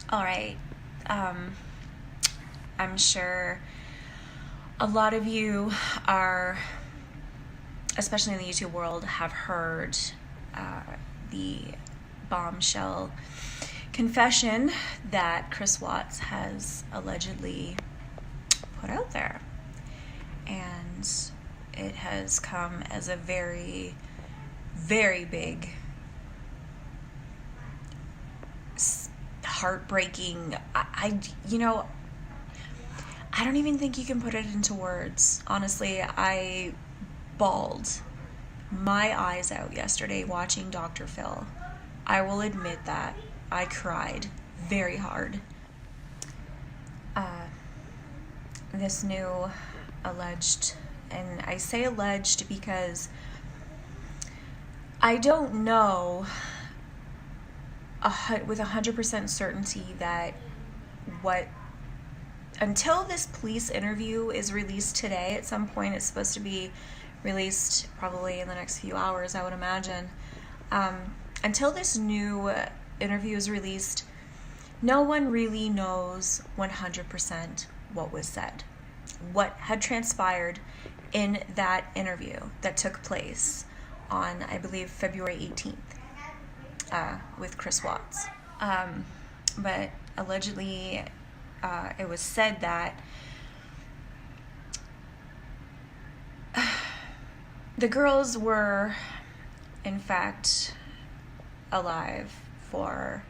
All right. Um, I'm sure a lot of you are, especially in the YouTube world, have heard the Bombshell confession that Chris Watts has allegedly put out there. And it has come as a very, very big, heartbreaking, I don't even think you can put it into words. Honestly, I bawled my eyes out yesterday watching Dr. Phil. I will admit that. I cried very hard. This new alleged, and I say alleged because I don't know with 100% certainty that until this police interview is released today, at some point it's supposed to be released probably in the next few hours, I would imagine. Until this new interview is released, no one really knows 100% what was said, what had transpired in that interview that took place on, I believe, February 18th with Chris Watts. But allegedly, it was said that the girls were, in fact, alive for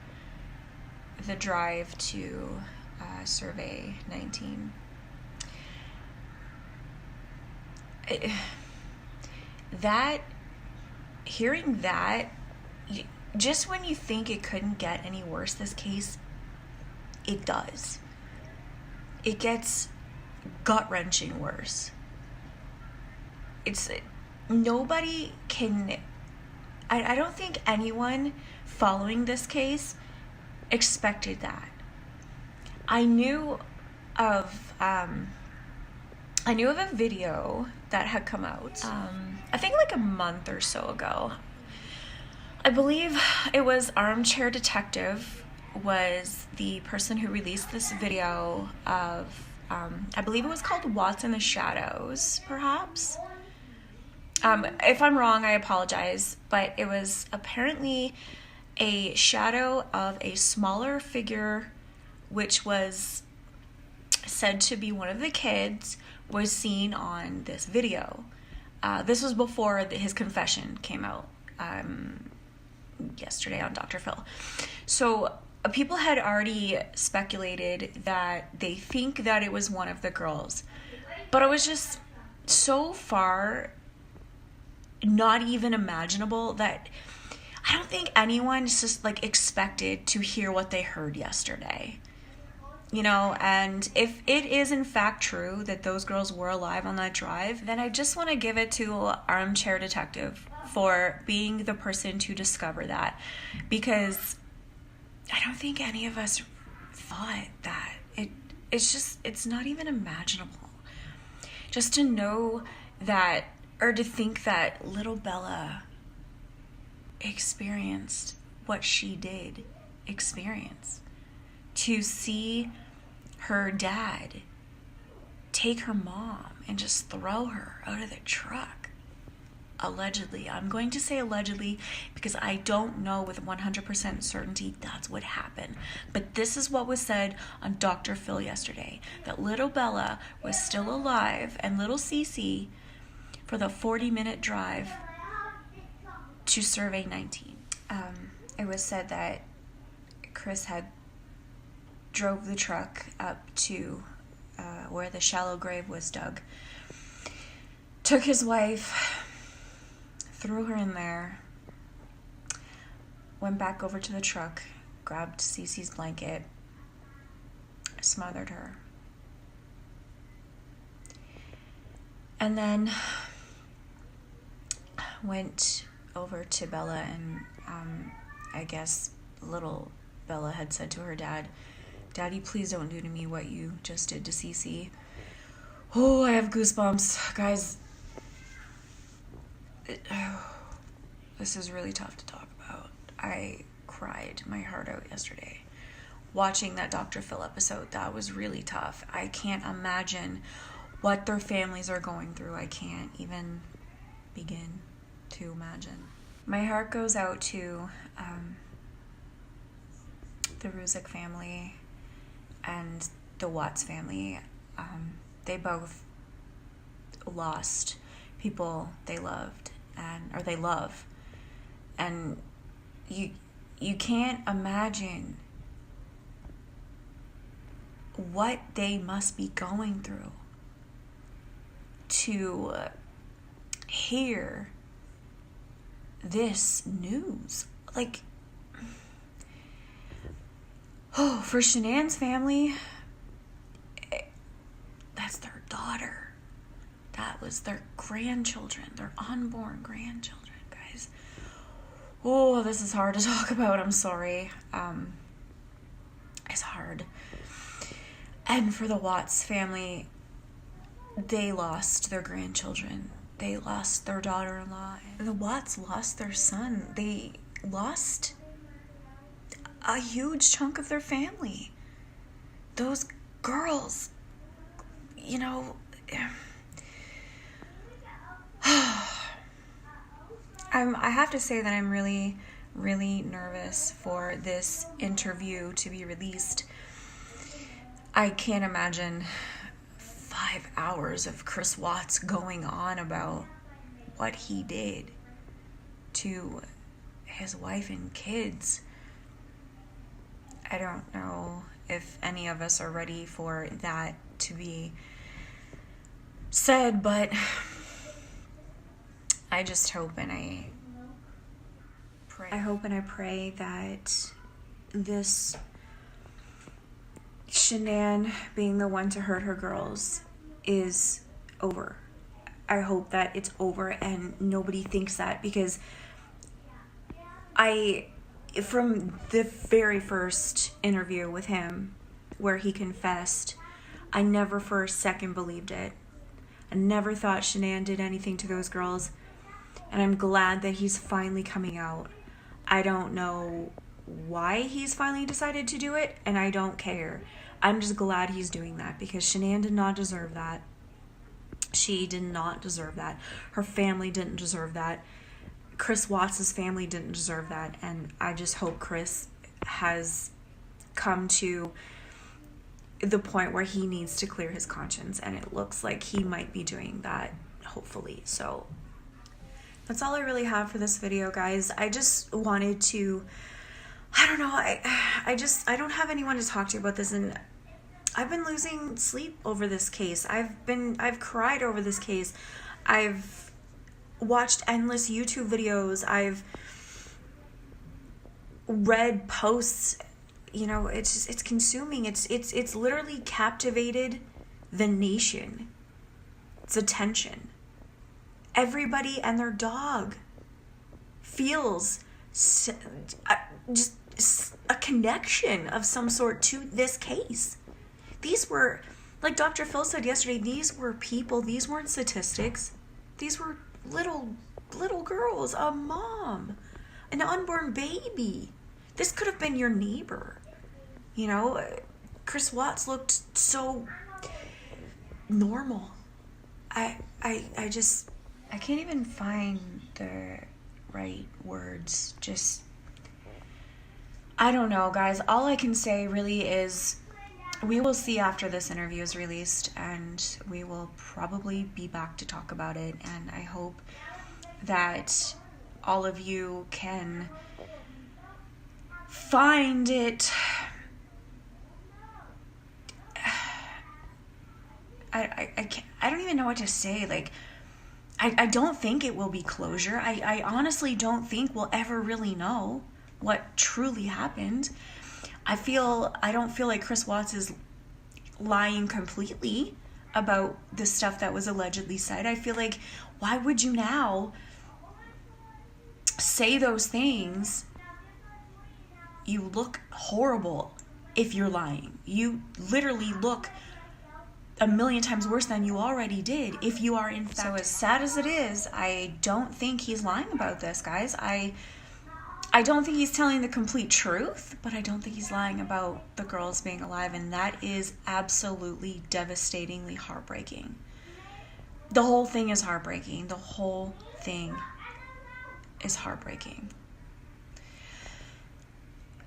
the drive to Survey 19. Hearing that, just when you think it couldn't get any worse, this case, it does. It gets gut-wrenching worse. Nobody can, I don't think anyone following this case expected that. I knew of a video that had come out, I think like a month or so ago. I believe it was Armchair Detective was the person who released this video of, I believe it was called Watts in the Shadows, perhaps. If I'm wrong, I apologize, but it was apparently a shadow of a smaller figure, which was said to be one of the kids, was seen on this video. This was before his confession came out yesterday on Dr. Phil. So people had already speculated that they think that it was one of the girls, but it was just so far not even imaginable that I don't think anyone just expected to hear what they heard yesterday. And if it is in fact true that those girls were alive on that drive, then I just want to give it to Armchair Detective for being the person to discover that, because I don't think any of us thought that. It's not even imaginable. Just to know that, or to think that little Bella experienced what she did experience. To see her dad take her mom and just throw her out of the truck. Allegedly. I'm going to say allegedly because I don't know with 100% certainty that's what happened. But this is what was said on Dr. Phil yesterday. That little Bella was still alive and little Cece for the 40-minute drive to Survey 19. It was said that Chris had drove the truck up to where the shallow grave was dug, took his wife, threw her in there, went back over to the truck, grabbed Cece's blanket, smothered her, and then went over to Bella, and I guess little Bella had said to her dad, "Daddy, please don't do to me what you just did to Cece." Oh, I have goosebumps. Guys, this is really tough to talk about. I cried my heart out yesterday watching that Dr. Phil episode. That was really tough. I can't imagine what their families are going through. I can't even begin to imagine. My heart goes out to the Ruzick family and the Watts family. They both lost people they loved or they love, and you can't imagine what they must be going through to hear this news. Like, oh, for Shanann's family, that's their daughter. That was their grandchildren, their unborn grandchildren, guys. Oh, this is hard to talk about. I'm sorry. It's hard. And for the Watts family, they lost their grandchildren. They lost their daughter-in-law. The Watts lost their son. They lost a huge chunk of their family. Those girls, you know, I have to say that I'm really, really nervous for this interview to be released. I can't imagine 5 hours of Chris Watts going on about what he did to his wife and kids. I don't know if any of us are ready for that to be said, but I just hope and I pray. I hope and I pray that this Shanann being the one to hurt her girls is over. I hope that it's over and nobody thinks that, because from the very first interview with him where he confessed, I never for a second believed it. I never thought Shanann did anything to those girls, and I'm glad that he's finally coming out. I don't know why he's finally decided to do it, and I don't care. I'm just glad he's doing that, because Shanann did not deserve that. She did not deserve that. Her family didn't deserve that. Chris Watts' family didn't deserve that, and I just hope Chris has come to the point where he needs to clear his conscience, and it looks like he might be doing that, hopefully. So that's all I really have for this video, guys. I just wanted to, I don't know, I don't have anyone to talk to about this, and I've been losing sleep over this case. I've cried over this case. I've watched endless YouTube videos. I've read posts. You know, it's consuming. It's literally captivated the nation. It's attention. Everybody and their dog feels just a connection of some sort to this case. These were, like Dr. Phil said yesterday, these were people. These weren't statistics. These were little girls, a mom, an unborn baby. This could have been your neighbor. You know, Chris Watts looked so normal. I can't even find the right words. Just, I don't know, guys. All I can say really is we will see after this interview is released, and we will probably be back to talk about it. And I hope that all of you can find it. I don't even know what to say. Like, I don't think it will be closure. I honestly don't think we'll ever really know what truly happened. I don't feel like Chris Watts is lying completely about the stuff that was allegedly said. I feel like, why would you now say those things? You look horrible if you're lying. You literally look a million times worse than you already did if you are in fact. So as sad as it is, I don't think he's lying about this, guys. I I don't think he's telling the complete truth, but I don't think he's lying about the girls being alive, and that is absolutely devastatingly heartbreaking. The whole thing is heartbreaking. The whole thing is heartbreaking.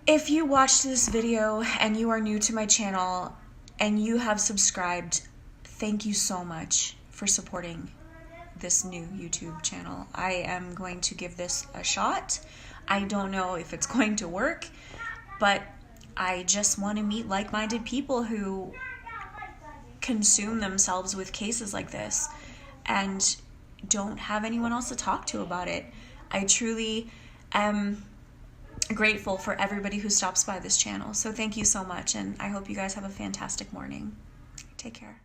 If you watched this video and you are new to my channel and you have subscribed, thank you so much for supporting this new YouTube channel. I am going to give this a shot. I don't know if it's going to work, but I just want to meet like-minded people who consume themselves with cases like this and don't have anyone else to talk to about it. I truly am grateful for everybody who stops by this channel. So thank you so much, and I hope you guys have a fantastic morning. Take care.